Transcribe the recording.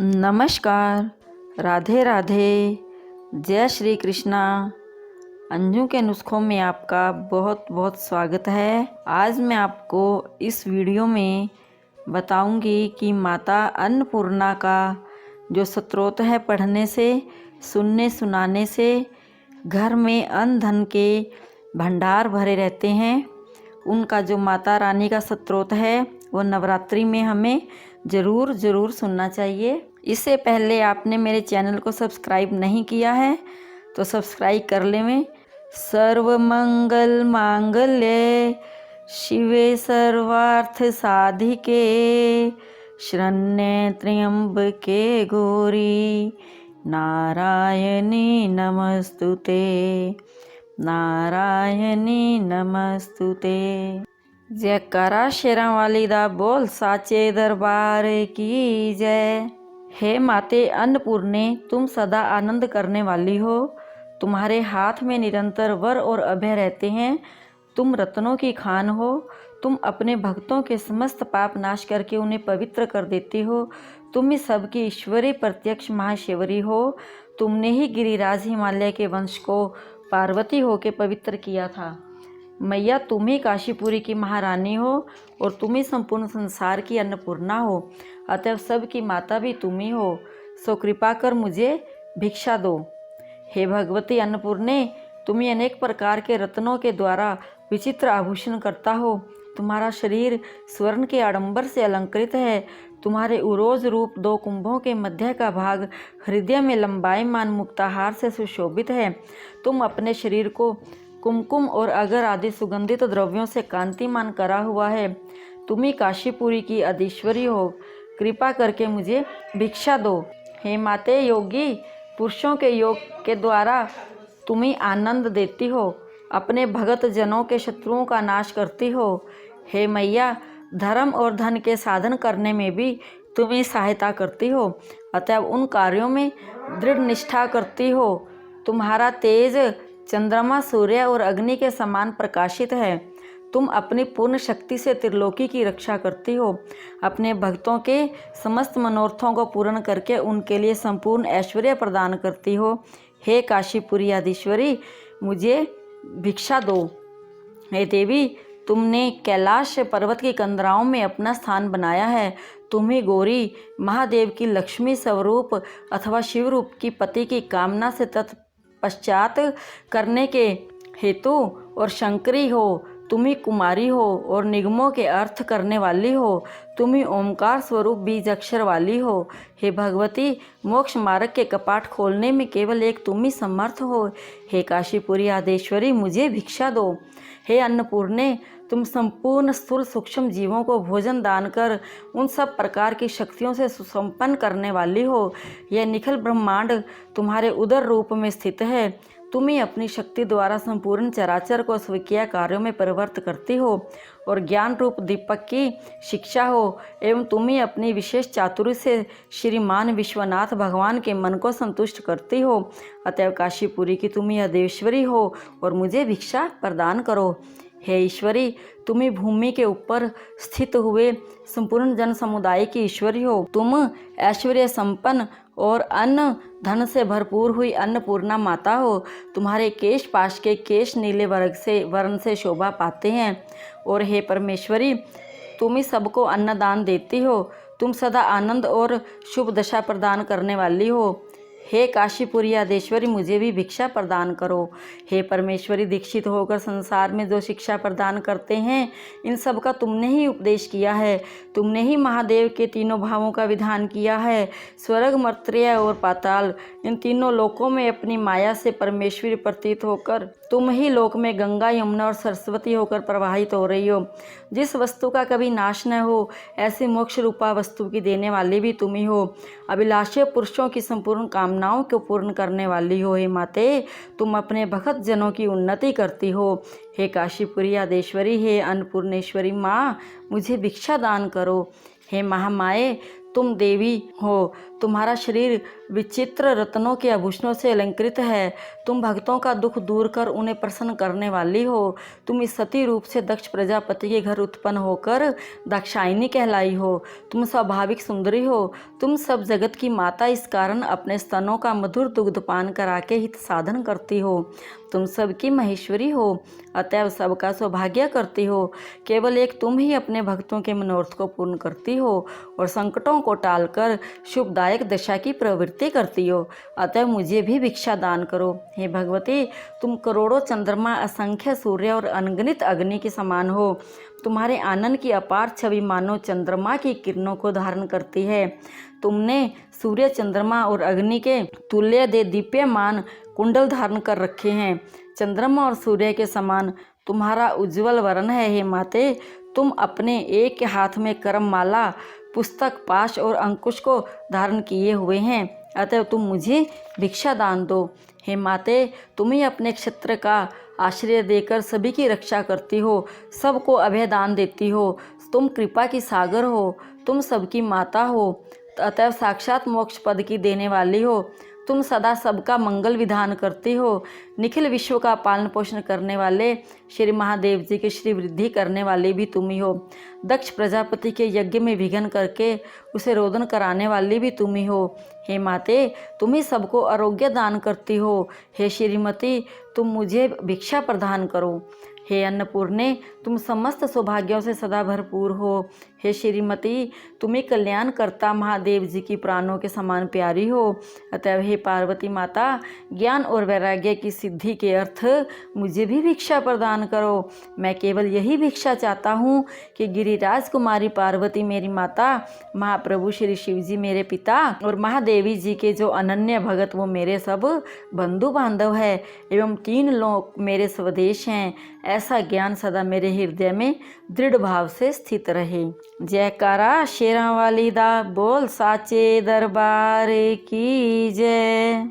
नमस्कार, राधे राधे, जय श्री कृष्णा। अंजू के नुस्खों में आपका बहुत बहुत स्वागत है। आज मैं आपको इस वीडियो में बताऊंगी कि माता अन्नपूर्णा का जो स्तोत्र है पढ़ने से, सुनने सुनाने से घर में अन्न धन के भंडार भरे रहते हैं। उनका जो माता रानी का स्तोत्र है वो नवरात्रि में हमें ज़रूर सुनना चाहिए। इससे पहले आपने मेरे चैनल को सब्सक्राइब नहीं किया है तो सब्सक्राइब कर लें। सर्वमंगल मांगल्ये शिवे सर्वार्थ साधिके शरण्ये त्र्यंबके गौरी नारायणी नमस्तुते, नारायणी नमस्तुते। जयकारा शेरां वाली दा बोल साचे दरबार की जय। हे माते अन्नपूर्णे, तुम सदा आनंद करने वाली हो। तुम्हारे हाथ में निरंतर वर और अभय रहते हैं। तुम रत्नों की खान हो। तुम अपने भक्तों के समस्त पाप नाश करके उन्हें पवित्र कर देती हो। तुम ही सबकी ईश्वरी प्रत्यक्ष महाशिवरी हो। तुमने ही गिरिराज हिमालय के वंश को पार्वती होके पवित्र किया था। मैया, तुम ही काशीपुरी की महारानी हो और तुम ही संपूर्ण संसार की अन्नपूर्णा हो। अतएव सब की माता भी तुम ही हो। सो कृपा कर मुझे भिक्षा दो। हे भगवती अन्नपूर्णे, तुम ही अनेक प्रकार के रत्नों के द्वारा विचित्र आभूषण करता हो। तुम्हारा शरीर स्वर्ण के आडंबर से अलंकृत है। तुम्हारे उरोज रूप 2 कुंभों के मध्य का भाग हृदय में लंबाईमान मुक्ताहार से सुशोभित है। तुम अपने शरीर को कुमकुम और अगर आदि सुगंधित द्रव्यों से कांतिमान करा हुआ है। तुम ही काशीपुरी की अधीश्वरी हो। कृपा करके मुझे भिक्षा दो। हे माते योगी पुरुषों के योग के द्वारा तुम ही आनंद देती हो। अपने भगत जनों के शत्रुओं का नाश करती हो। हे मैया, धर्म और धन के साधन करने में भी तुम ही सहायता करती हो। अतएव उन कार्यों में दृढ़ निष्ठा करती हो। तुम्हारा तेज चंद्रमा, सूर्य और अग्नि के समान प्रकाशित है। तुम अपनी पूर्ण शक्ति से त्रिलोकी की रक्षा करती हो। अपने भक्तों के समस्त मनोरथों को पूर्ण करके उनके लिए संपूर्ण ऐश्वर्य प्रदान करती हो। हे काशीपुरी आदिश्वरी, मुझे भिक्षा दो। हे देवी, तुमने कैलाश पर्वत की कंदराओं में अपना स्थान बनाया है। तुम ही गौरी महादेव की लक्ष्मी स्वरूप अथवा शिव रूप की पति की कामना से तत्पश्चात करने के हेतु और शंकरी हो। तुम ही कुमारी हो और निगमों के अर्थ करने वाली हो। तुम ही ओमकार स्वरूप बीज अक्षर वाली हो। हे भगवती, मोक्ष मार्ग के कपाट खोलने में केवल एक तुम ही समर्थ हो। हे काशीपुरी आदेश्वरी, मुझे भिक्षा दो। हे अन्नपूर्णे, तुम संपूर्ण स्थूल सूक्ष्म जीवों को भोजन दान कर उन सब प्रकार की शक्तियों से सुसंपन्न करने वाली हो। यह निखिल ब्रह्मांड तुम्हारे उदर रूप में स्थित है। तुम ही अपनी शक्ति द्वारा संपूर्ण चराचर को स्वीकीय कार्यों में परिवर्तित करती हो और ज्ञान रूप दीपक की शिक्षा हो। एवं तुम ही अपनी विशेष चातुर्य से श्रीमान विश्वनाथ भगवान के मन को संतुष्ट करती हो। अतएव काशीपुरी की तुम ही अदेश्वरी हो और मुझे भिक्षा प्रदान करो। हे ईश्वरी, तुम ही भूमि के ऊपर स्थित हुए संपूर्ण जन समुदाय की ईश्वरी हो। तुम ऐश्वर्य संपन्न और अन्न धन से भरपूर हुई अन्नपूर्णा माता हो। तुम्हारे केश पाश के केश नीले वर्ण से शोभा पाते हैं। और हे परमेश्वरी, तुम ही सबको अन्नदान देती हो। तुम सदा आनंद और शुभ दशा प्रदान करने वाली हो। हे काशीपुरी आदेश्वरी, मुझे भी भिक्षा प्रदान करो। हे परमेश्वरी, दीक्षित होकर संसार में जो शिक्षा प्रदान करते हैं, इन सब का तुमने ही उपदेश किया है। तुमने ही महादेव के तीनों भावों का विधान किया है। स्वर्ग, मर्त्य और पाताल, इन तीनों लोकों में अपनी माया से परमेश्वरी प्रतीत होकर तुम ही लोक में गंगा, यमुना और सरस्वती होकर प्रवाहित हो रही हो। जिस वस्तु का कभी नाश न हो, ऐसी मोक्ष रूपा वस्तु की देने वाली भी तुम ही हो। अभिलाषी पुरुषों की संपूर्ण कामनाओं को पूर्ण करने वाली हो। हे माते, तुम अपने भक्त जनों की उन्नति करती हो। हे काशीपुरी आदेश्वरी, हे अन्नपूर्णेश्वरी माँ, मुझे भिक्षा दान करो। हे महामाए, तुम देवी हो, तुम्हारा शरीर विचित्र रत्नों के आभूषणों से अलंकृत है। तुम भक्तों का दुख दूर कर उन्हें प्रसन्न करने वाली हो। तुम इस सती रूप से दक्ष प्रजापति के घर उत्पन्न होकर दाक्षायणी कहलाई हो। तुम स्वाभाविक सुंदरी हो। तुम सब जगत की माता, इस कारण अपने स्तनों का मधुर दुग्धपान करा के हित साधन करती हो। तुम सबकी महेश्वरी हो, अतएव सबका सौभाग्य करती हो। केवल एक तुम ही अपने भक्तों के मनोरथ को पूर्ण करती हो और संकटों को टालकर शुभदायक दशा की प्रवृत्ति करती हो। अतः मुझे भी भिक्षा दान करो। हे भगवती, तुम करोड़ों चंद्रमा, असंख्य सूर्य और अनगिनत अग्नि के समान हो। तुम्हारे आनंद की अपार छवि मानो चंद्रमा की किरणों को धारण करती है। तुमने सूर्य, चंद्रमा और अग्नि के तुल्य दे दीप्यमान कुंडल धारण कर रखे हैं। चंद्रमा और सूर्य के समान तुम्हारा उज्ज्वल वर्ण है। हे माते, तुम अपने एक हाथ में करममाला, पुस्तक, पाश और अंकुश को धारण किए हुए हैं। अतः तुम मुझे भिक्षा दान दो। हे माते, तुम ही अपने क्षेत्र का आश्रय देकर सभी की रक्षा करती हो, सबको अभय दान देती हो। तुम कृपा की सागर हो, तुम सबकी माता हो, अतः साक्षात मोक्ष पद की देने वाली हो। तुम सदा सबका मंगल विधान करती हो। निखिल विश्व का पालन पोषण करने वाले श्री महादेव जी की श्री वृद्धि करने वाली भी तुम ही हो। दक्ष प्रजापति के यज्ञ में विघ्न करके उसे रोदन कराने वाली भी तुम ही हो। हे माते, तुम ही सबको आरोग्य दान करती हो। हे श्रीमती, तुम मुझे भिक्षा प्रदान करो। हे अन्नपूर्णे, तुम समस्त सौभाग्यों से सदा भरपूर हो। हे श्रीमती, तुम्हें कल्याणकर्ता महादेव जी की प्राणों के समान प्यारी हो। अतएव हे पार्वती माता, ज्ञान और वैराग्य की सिद्धि के अर्थ मुझे भी भिक्षा प्रदान करो। मैं केवल यही भिक्षा चाहता हूँ कि गिरिराज कुमारी पार्वती मेरी माता, महाप्रभु श्री शिव जी मेरे पिता और महादेवी जी के जो अनन्य भगत वो मेरे सब बंधु बांधव है एवं 3 लोक मेरे स्वदेश हैं। ऐसा ज्ञान सदा मेरे हृदय में दृढ़ भाव से स्थित रहे। जयकारा शेरां वाली दा बोल साचे दरबार की जय।